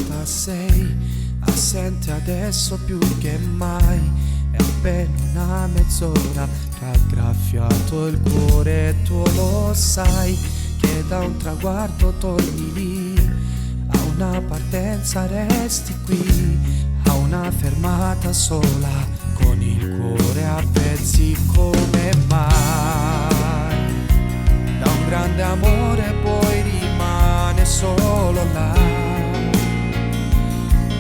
volta sei assente adesso più che mai. È appena una mezz'ora che ha graffiato il cuore e tu lo sai che da un traguardo torni lì, a una partenza resti qui, a una fermata sola con il cuore a pezzi come mai. Da un grande amore poi rimane solo là,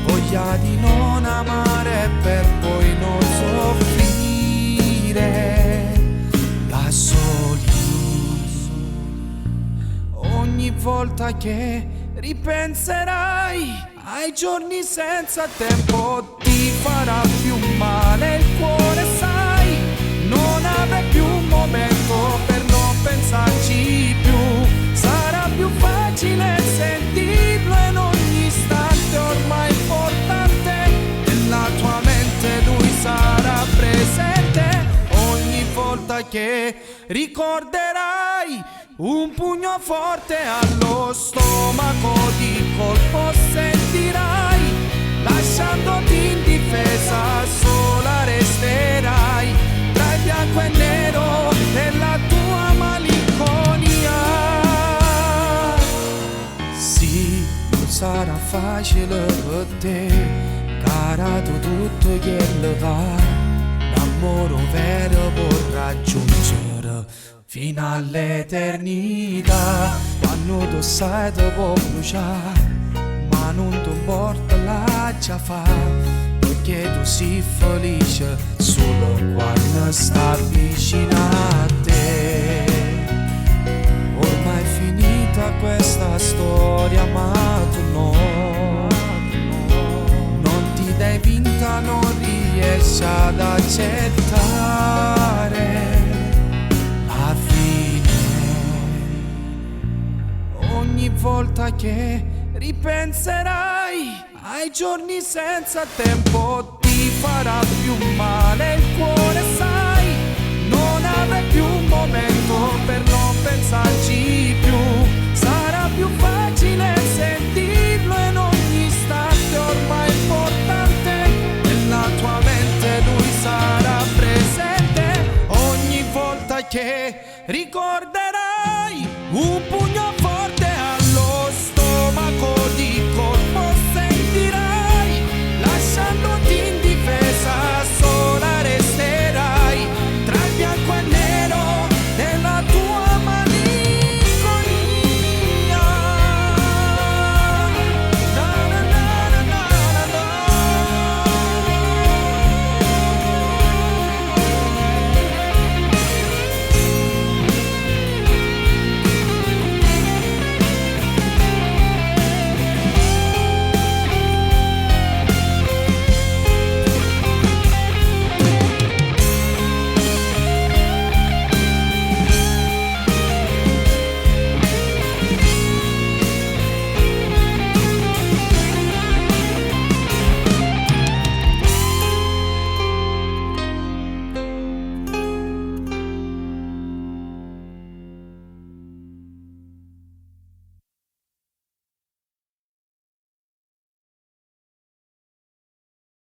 voglia di non amare per poi non soffrire da soli. Ogni volta che ripenserai ai giorni senza tempo ti farà più male il cuore, sai, non avrai più un momento per non pensarci più. Sarà più facile sentirlo in ogni istante, ormai importante nella tua mente lui sarà presente. Ogni volta che ricorderai un pugno forte allo stomaco, di colpo sentirai, lasciandoti indifesa, sola resterai tra il bianco e il nero della tua malinconia. Sì, non sarà facile per te, carato tutto quello va, l'amore vero può raggiungere fino all'eternità. Quando tu sai te può bruciare, ma non ti importa la già fa, perché tu sei felice solo quando sta vicino a te. Ormai è finita questa storia, ma tu non ti dai vinta, non riesci ad accettare la fine. Ogni volta che ripenserai ai giorni senza tempo ti farà più male il cuore, sai, non avrai più un momento per non pensarci